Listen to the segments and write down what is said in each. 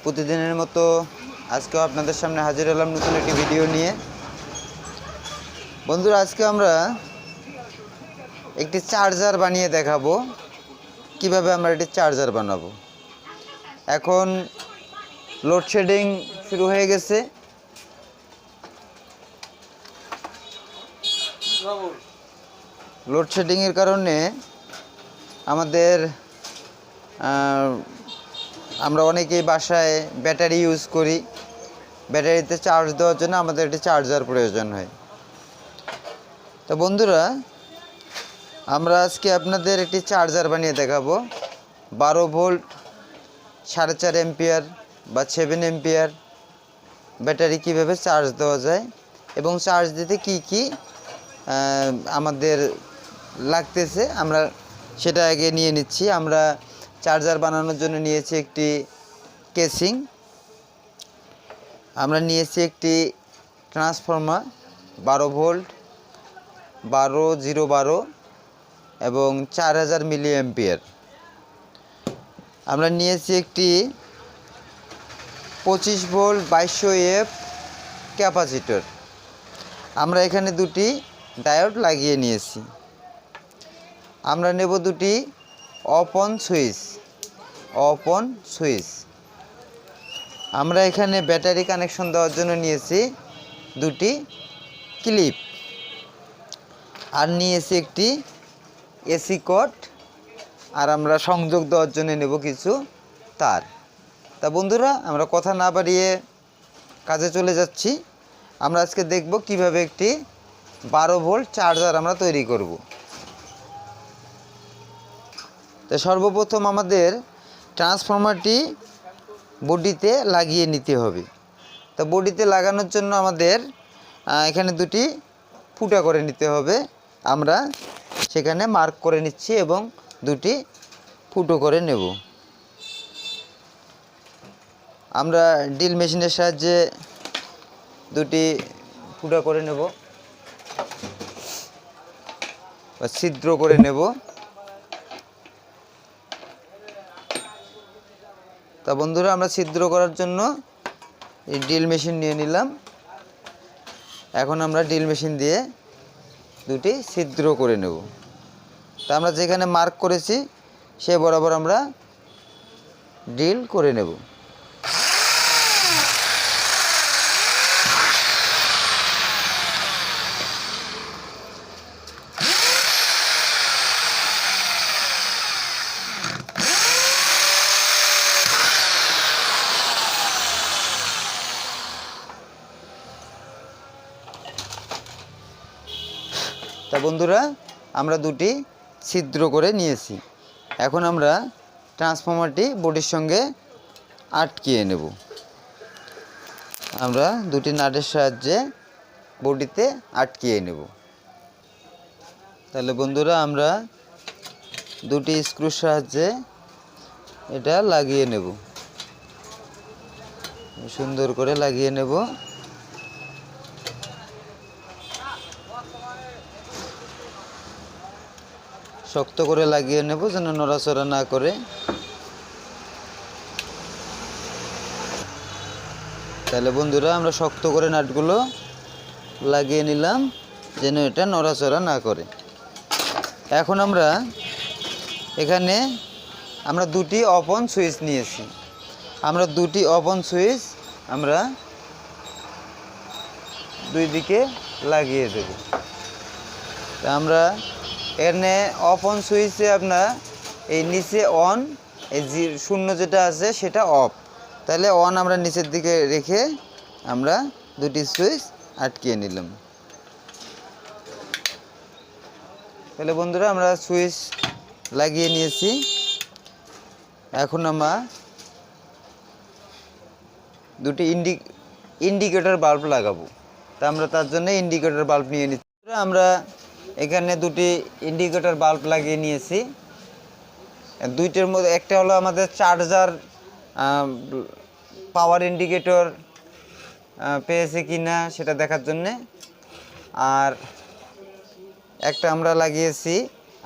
প্রতিদিনের মতো আজকেও আপনাদের সামনে হাজির হলাম নতুন একটি ভিডিও নিয়ে। বন্ধুরা, আজকে আমরা একটি চার্জার বানিয়ে দেখাবো কিভাবে আমরা একটি চার্জার বানাবো। এখন লোডশেডিং শুরু হয়ে গেছে। লোডশেডিংয়ের কারণে আমাদের আমরা অনেকেই বাসায় ব্যাটারি ইউজ করি। ব্যাটারিতে চার্জ দেওয়ার জন্য আমাদের একটি চার্জার প্রয়োজন হয়। তো বন্ধুরা, আমরা আজকে আপনাদের একটি চার্জার বানিয়ে দেখাবো 12 ভোল্ট 4.5 এম্পিয়ার বা 7 এম্পিয়ার ব্যাটারি কিভাবে চার্জ দেওয়া যায় এবং চার্জ দিতে কি কি আমাদের লাগতেছে আমরা সেটা আগে নিয়ে নিচ্ছি। আমরা চার্জার বানানোর জন্য নিয়েছি একটি কেসিং, আমরা নিয়েছি একটি ট্রান্সফর্মার 12 ভোল্ট 12 এবং 4000 মিলি অ্যাম্পিয়ার। আমরা নিয়েছি একটি 25 ভোল্ট 2200 এফ ক্যাপাসিটর। আমরা এখানে দুটি ডায়োড লাগিয়ে নিয়েছি। আমরা নেব দুটি অফ অন সুইচ। আমরা এখানে ব্যাটারি কানেকশন দেওয়ার জন্য নিয়েছি দুটি ক্লিপ, আর নিয়েছি একটি এসি কট, আর আমরা সংযোগ দেওয়ার জন্য নেব কিছু তার। তা বন্ধুরা, আমরা কথা না বাড়িয়ে কাজে চলে যাচ্ছি। আমরা আজকে দেখব কিভাবে একটি 12 ভোল্ট চার্জার আমরা তৈরি করব। তো সর্বপ্রথম আমাদের ট্রান্সফরমারটি বডিতে লাগিয়ে নিতে হবে। তো বডিতে লাগানোর জন্য আমাদের এখানে দুটি ফুটা করে নিতে হবে। আমরা সেখানে মার্ক করে নিচ্ছি এবং দুটি ফুটো করে নেব। আমরা ড্রিল মেশিনের সাহায্যে দুটি ফুটা করে নেব বা ছিদ্র করে নেব। তা বন্ধুরা, আমরা ছিদ্র করার জন্য এই ড্রিল মেশিন নিয়ে নিলাম। এখন আমরা ড্রিল মেশিন দিয়ে দুটি ছিদ্র করে নেব। তা আমরা যেখানে মার্ক করেছি সে বরাবর আমরা ড্রিল করে নেব। তা বন্ধুরা, আমরা দুটি ছিদ্র করে নিয়েছি। এখন আমরা ট্রান্সফরমারটি বডির সঙ্গে আটকিয়ে নেব। আমরা দুটি নাটের সাহায্যে বডিতে আটকিয়ে নেব। তাহলে বন্ধুরা, আমরা দুটি স্ক্রুর সাহায্যে এটা লাগিয়ে নেব, সুন্দর করে লাগিয়ে নেব। শক্ত করে লাগিয়ে নেব যেন নড়াচড়া না করে। তাহলে বন্ধুরা, আমরা শক্ত করে নাটগুলো লাগিয়ে নিলাম যেন এটা নড়াচড়া না করে। এখন আমরা এখানে দুটি অফ অন সুইচ নিয়েছি। আমরা দুটি অফ অন সুইচ আমরা দুই দিকে লাগিয়ে দেব। তা আমরা এখানে অফ অন সুইচে আপনার এই নিচে অন, এই শূন্য যেটা আছে সেটা অফ। তাহলে অন আমরা নিচের দিকে রেখে আমরা দুটি সুইচ আটকিয়ে নিলাম। তাহলে বন্ধুরা, আমরা সুইচ লাগিয়ে নিয়েছি। এখন আমরা দুটি ইন্ডিকেটর বাল্ব লাগাবো। তা আমরা তার জন্য ইন্ডিকেটর বাল্ব নিয়ে নিচ্ছি। আমরা এখানে দুটি ইন্ডিকেটর বাল্ব লাগিয়ে নিয়েছি। দুইটার মধ্যে একটা হলো আমাদের চার্জার পাওয়ার ইন্ডিকেটর পেয়েছে কিনা সেটা দেখার জন্যে, আর একটা আমরা লাগিয়েছি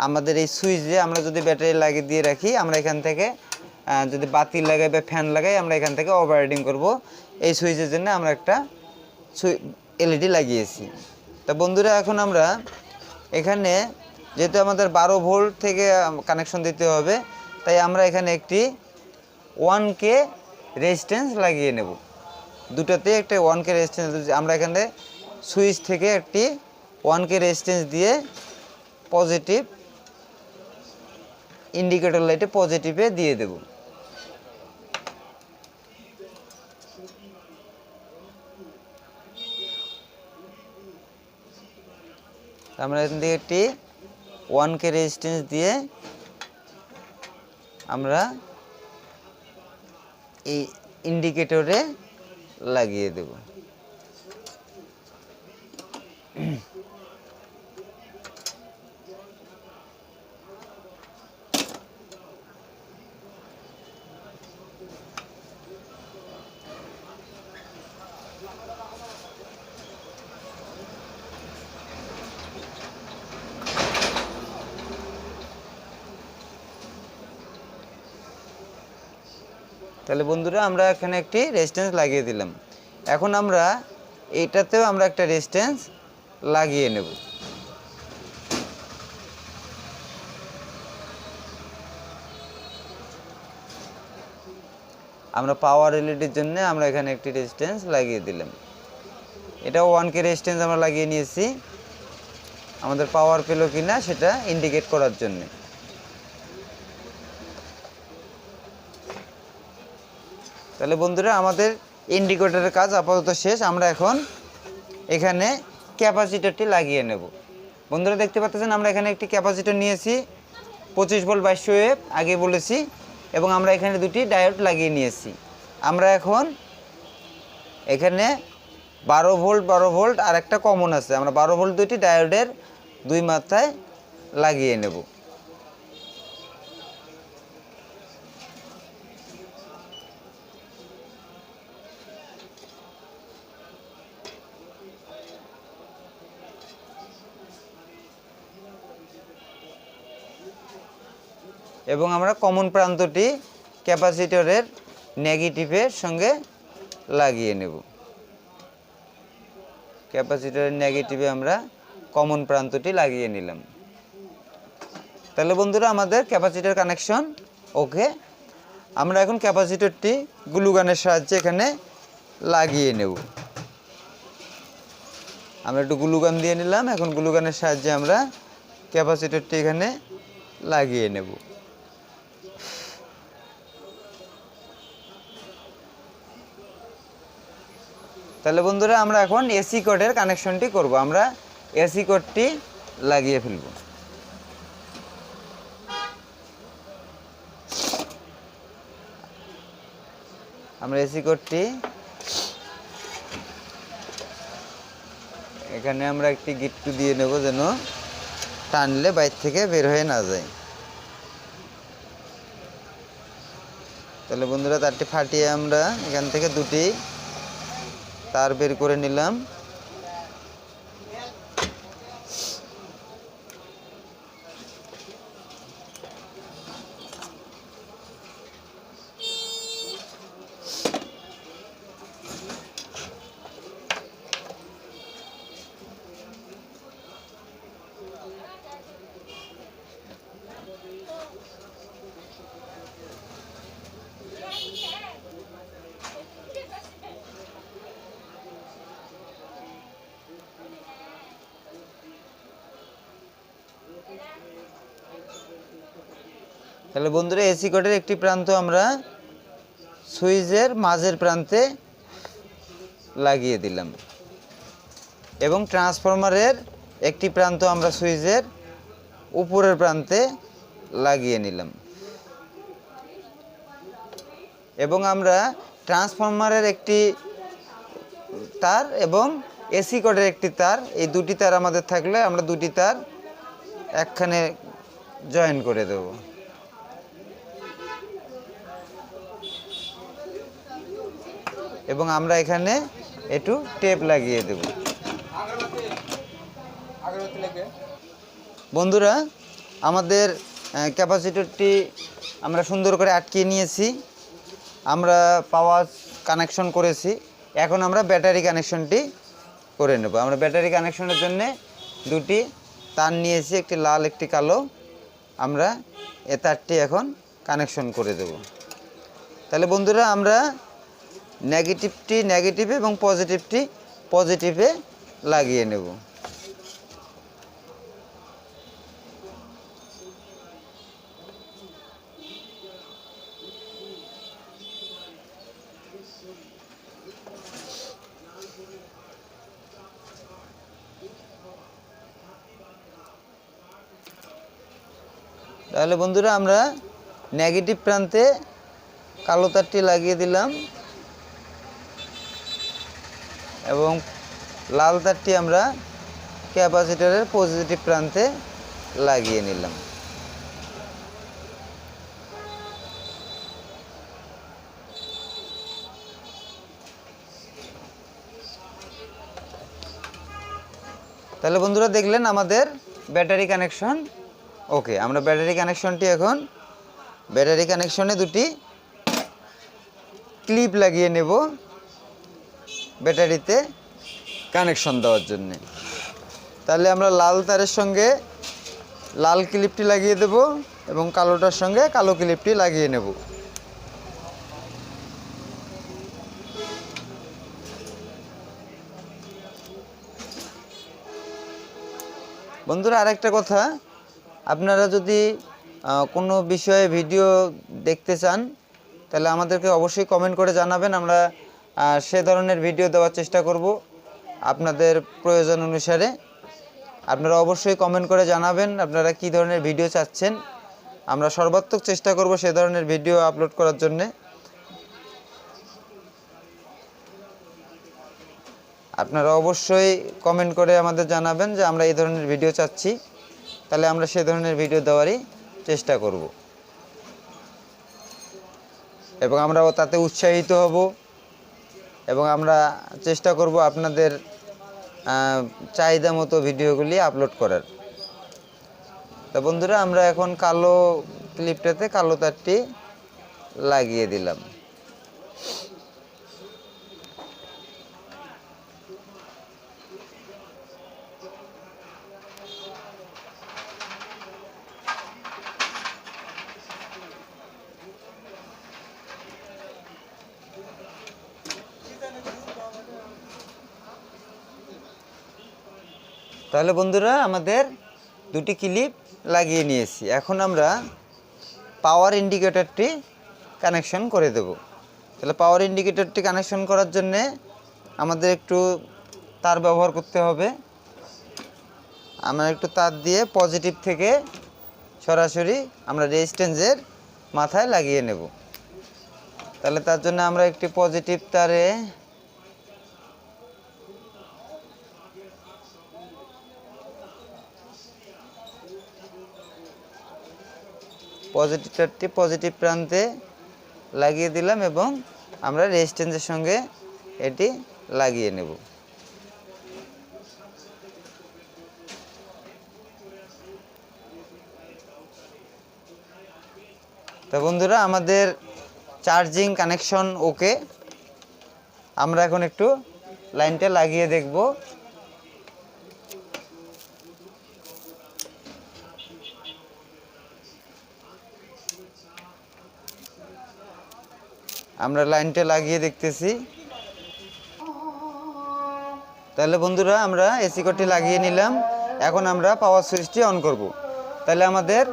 আমাদের এই সুইচে। আমরা যদি ব্যাটারি লাগিয়ে দিয়ে রাখি, আমরা এখান থেকে যদি বাতি লাগাই বা ফ্যান লাগাই আমরা এখান থেকে ওভাররাইডিং করব। এই সুইচের জন্য আমরা একটা এলইডি লাগিয়েছি। তা বন্ধুরা এখন আমরা এখানে যেহেতু আমাদের 12 ভোল্ট থেকে কানেকশন দিতে হবে, তাই আমরা এখানে একটি 1K রেজিস্ট্যান্স লাগিয়ে নেব। দুটাতে একটা 1K রেজিস্ট্যান্স আমরা এখানে সুইচ থেকে একটি 1K রেজিস্ট্যান্স দিয়ে পজিটিভ ইন্ডিকেটর লাইটে পজিটিভে দিয়ে দেব। আমরা এখান থেকে একটি 1K রেজিস্ট্যান্স দিয়ে আমরা এই ইন্ডিকেটরে লাগিয়ে দেব। তাহলে বন্ধুরা আমরা এখানে একটি রেজিস্ট্যান্স লাগিয়ে দিলাম। এখন আমরা এইটাতেও আমরা একটা রেজিস্ট্যান্স লাগিয়ে নেব। আমরা পাওয়ার এলইডির জন্য আমরা এখানে একটি রেজিস্ট্যান্স লাগিয়ে দিলাম। এটাও 1K রেজিস্ট্যান্স আমরা লাগিয়ে নিয়েছি আমাদের পাওয়ার পেলো কিনা সেটা ইন্ডিকেট করার জন্য। তাহলে বন্ধুরা আমাদের ইন্ডিকেটরের কাজ আপাতত শেষ। আমরা এখন এখানে ক্যাপাসিটরটি লাগিয়ে নেব। বন্ধুরা দেখতে পাচ্ছেন আমরা এখানে একটি ক্যাপাসিটর নিয়েছি 25 ভোল্ট 2200 ওয়েভ আগে বলেছি, এবং আমরা এখানে দুটি ডায়োড লাগিয়ে নিয়েছি। আমরা এখন এখানে 12 ভোল্ট আর একটা কমন আছে, আমরা 12 ভোল্ট দুটি ডায়োডের দুই মাথায় লাগিয়ে নেব। এবং আমরা কমন প্রান্তটি ক্যাপাসিটরের নেগেটিভের সঙ্গে লাগিয়ে নেব। ক্যাপাসিটরের নেগেটিভে আমরা কমন প্রান্তটি লাগিয়ে নিলাম। তাহলে বন্ধুরা আমাদের ক্যাপাসিটর কানেকশন ওকে। আমরা এখন ক্যাপাসিটরটি গ্লুগানের সাহায্যে এখানে লাগিয়ে নেব। আমরা একটু গ্লুগান দিয়ে নিলাম। এখন গ্লুগানের সাহায্যে আমরা ক্যাপাসিটরটি এখানে লাগিয়ে নেব। তাহলে বন্ধুরা আমরা এখন এসি কোডের কানেকশনটি করব। আমরা এসি কোডটি লাগিয়ে ফেলব। আমরা এসি কোডটি এখানে আমরা একটি গিট্টু দিয়ে নেব যেন টানলে বাইরে থেকে বের হয়ে না যায়। তাহলে বন্ধুরা তারটি ফাটিয়ে আমরা এখান থেকে দুটি তার বের করে নিলাম। তাহলে বন্ধুরা এসি কোডের একটি প্রান্ত আমরা সুইচের মাঝের প্রান্তে লাগিয়ে দিলাম, এবং ট্রান্সফরমারের একটি প্রান্ত আমরা সুইচের উপরের প্রান্তে লাগিয়ে নিলাম। এবং আমরা ট্রান্সফরমারের একটি তার এবং এসি কোডের একটি তার, এই দুটি তার আমাদের থাকলে আমরা দুটি তার একখানে জয়েন করে দেব। এবং আমরা এখানে একটু টেপ লাগিয়ে দেব। বন্ধুরা আমাদের ক্যাপাসিটরটি আমরা সুন্দর করে আটকিয়ে নিয়েছি, আমরা পাওয়ার কানেকশন করেছি। এখন আমরা ব্যাটারি কানেকশনটি করে নেব। আমরা ব্যাটারি কানেকশনের জন্য দুটি তার নিয়েছি, একটি লাল একটি কালো। আমরা এ তারটি এখন কানেকশন করে দেব। তাহলে বন্ধুরা আমরা নেগেটিভটি নেগেটিভে এবং পজিটিভটি পজিটিভে লাগিয়ে নেব। তাহলে বন্ধুরা আমরা নেগেটিভ প্রান্তে কালো তারটি লাগিয়ে দিলাম এবং লাল তারটি আমরা ক্যাপাসিটরের পজিটিভ প্রান্তে লাগিয়ে নিলাম। তাহলে বন্ধুরা দেখলেন আমাদের ব্যাটারি কানেকশন ওকে। আমরা ব্যাটারি কানেকশনটি এখন ব্যাটারি কানেকশনে দুটি ক্লিপ লাগিয়ে নেব ব্যাটারিতে কানেকশন দেওয়ার জন্য। তাহলে আমরা লাল তারের সঙ্গে লাল ক্লিপটি লাগিয়ে দেব এবং কালোটার সঙ্গে কালো ক্লিপটি লাগিয়ে নেব। বন্ধুরা আরেকটা কথা, আপনারা যদি কোনো বিষয়ে ভিডিও দেখতে চান তাহলে আমাদেরকে অবশ্যই কমেন্ট করে জানাবেন। আমরা সে ধরনের ভিডিও দেওয়ার চেষ্টা করব আপনাদের প্রয়োজন অনুসারে। আপনারা অবশ্যই কমেন্ট করে জানাবেন আপনারা কী ধরনের ভিডিও চাচ্ছেন। আমরা সর্বাত্মক চেষ্টা করব সে ধরনের ভিডিও আপলোড করার জন্যে। আপনারা অবশ্যই কমেন্ট করে আমাদের জানাবেন যে আমরা এই ধরনের ভিডিও চাচ্ছি, তাহলে আমরা সে ধরনের ভিডিও দেওয়ারই চেষ্টা করব এবং আমরাও তাতে উৎসাহিত হব এবং আমরা চেষ্টা করব আপনাদের চাহিদা মতো ভিডিওগুলি আপলোড করার। তা বন্ধুরা আমরা এখন কালো ক্লিপটাতে কালো তারটি লাগিয়ে দিলাম। তাহলে বন্ধুরা আমাদের দুটি ক্লিপ লাগিয়ে নিয়েছি। এখন আমরা পাওয়ার ইন্ডিকেটরটি কানেকশন করে দেব। তাহলে পাওয়ার ইন্ডিকেটরটি কানেকশন করার জন্যে আমাদের একটু তার ব্যবহার করতে হবে। আমরা একটু তার দিয়ে পজিটিভ থেকে সরাসরি আমরা রেজিস্ট্যান্সের মাথায় লাগিয়ে নেব। তাহলে তার জন্য আমরা একটি পজিটিভ তারে পজিটিভ তারটি পজিটিভ প্রান্তে লাগিয়ে দিলাম এবং আমরা রেজিস্ট্যান্সের সঙ্গে এটি লাগিয়ে নেব। তো বন্ধুরা আমাদের চার্জিং কানেকশন ওকে। আমরা এখন একটু লাইনটা লাগিয়ে দেখব। আমরা লাইনটা লাগিয়ে দেখতেছি। তাহলে বন্ধুরা আমরা এসি কোডটি লাগিয়ে নিলাম। এখন আমরা পাওয়ার সুইচটি অন করব। তাহলে আমাদের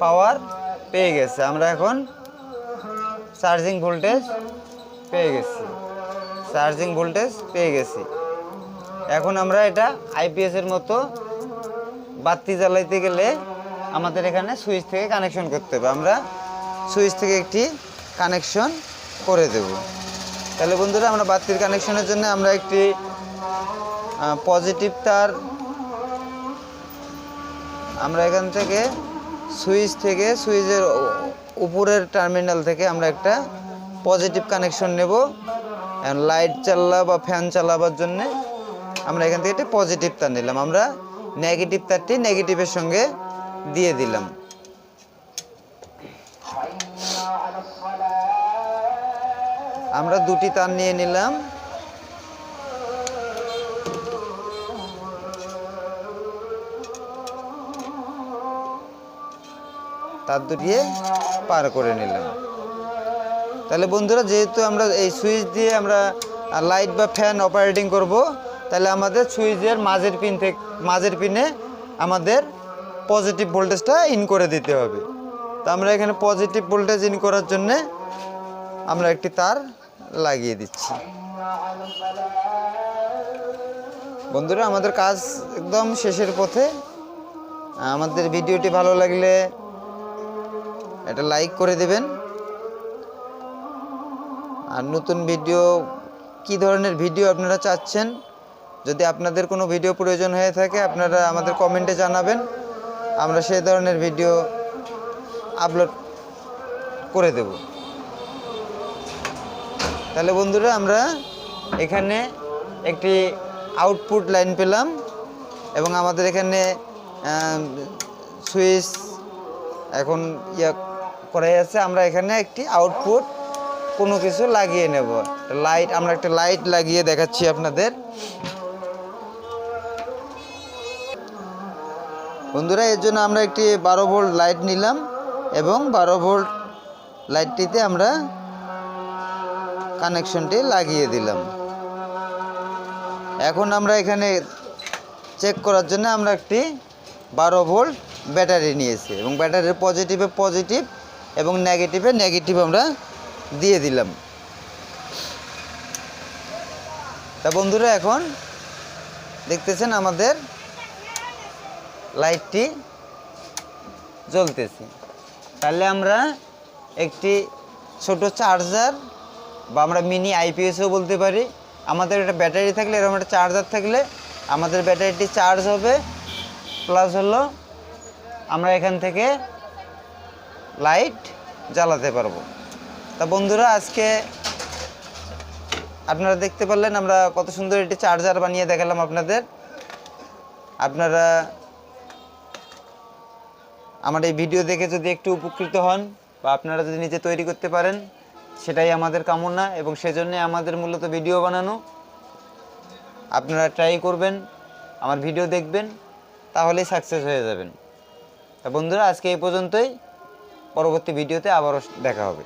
পাওয়ার পেয়ে গেছে। আমরা এখন চার্জিং ভোল্টেজ পেয়ে গেছি। এখন আমরা এটা IPS এর মতো বাতি জ্বালাইতে গেলে আমাদের এখানে সুইচ থেকে কানেকশন করতে হবে। আমরা সুইচ থেকে একটি কানেকশন করে দেব। তাহলে বন্ধুরা আমরা বাতির কানেকশনের জন্য আমরা একটি পজিটিভ তার আমরা এখান থেকে সুইচের উপরের টার্মিনাল থেকে আমরা একটা পজিটিভ কানেকশন নেব। লাইট চালা বা ফ্যান চালাবার জন্য আমরা এখান থেকে একটা পজিটিভ তার নিলাম। আমরা নেগেটিভ তারটি নেগেটিভের সঙ্গে দিয়ে দিলাম। আমরা দুটি তার নিয়ে নিলাম। তার দুটিয়ে পার করে নিলাম। তাহলে বন্ধুরা, যেহেতু আমরা এই সুইচ দিয়ে আমরা লাইট বা ফ্যান অপারেটিং করব, তাহলে আমাদের সুইচের মাঝের পিনে আমাদের পজিটিভ ভোল্টেজটা ইন করে দিতে হবে। তো আমরা এখানে পজিটিভ ভোল্টেজ ইন করার জন্যে আমরা একটি তার লাগিয়ে দিচ্ছি। বন্ধুরা, আমাদের কাজ একদম শেষের পথে। আমাদের ভিডিওটি ভালো লাগলে এটা লাইক করে দেবেন। আর নতুন ভিডিও, কি ধরনের ভিডিও আপনারা চাচ্ছেন, যদি আপনাদের কোনো ভিডিও প্রয়োজন হয়ে থাকে আপনারা আমাদের কমেন্টে জানাবেন, আমরা সেই ধরনের ভিডিও আপলোড করে দেব। তাহলে বন্ধুরা, আমরা এখানে একটি আউটপুট লাইন পেলাম এবং আমাদের এখানে সুইচ এখন করাই আছে। আমরা এখানে একটি আউটপুট কোনো কিছু লাগিয়ে নেব। লাইট, আমরা একটা লাইট লাগিয়ে দেখাচ্ছি আপনাদের। বন্ধুরা, এর জন্য আমরা একটি 12 ভোল্ট লাইট নিলাম এবং 12 ভোল্ট লাইটটিতে আমরা কানেকশনটি লাগিয়ে দিলাম। এখন আমরা এখানে চেক করার জন্য আমরা একটি 12 ভোল্ট ব্যাটারি নিয়েছি এবং ব্যাটারির পজিটিভে পজিটিভ এবং নেগেটিভে নেগেটিভ আমরা দিয়ে দিলাম। তা বন্ধুরা, এখন দেখতেছেন আমাদের লাইটটি জ্বলতেছে। তাহলে আমরা একটি ছোট চার্জার বা আমরা মিনি IPSও বলতে পারি, আমাদের একটা ব্যাটারি থাকলে, এরকম একটা চার্জার থাকলে আমাদের ব্যাটারিটি চার্জ হবে, প্লাস হলো আমরা এখান থেকে লাইট জ্বালাতে পারবো। তা বন্ধুরা, আজকে আপনারা দেখতে পারলেন আমরা কত সুন্দর একটি চার্জার বানিয়ে দেখালাম আপনাদের। আপনারা আমার এই ভিডিও দেখে যদি একটু উপকৃত হন বা আপনারা যদি নিজে তৈরি করতে পারেন, সেটাই আমাদের কামনা এবং সেজন্য আমাদের মূলত ভিডিও বানানো। আপনারা ট্রাই করবেন, আমার ভিডিও দেখবেন, তাহলেই সাকসেস হয়ে যাবেন। তা বন্ধুরা, আজকে এই পর্যন্তই। পরবর্তী ভিডিওতে আবারও দেখা হবে।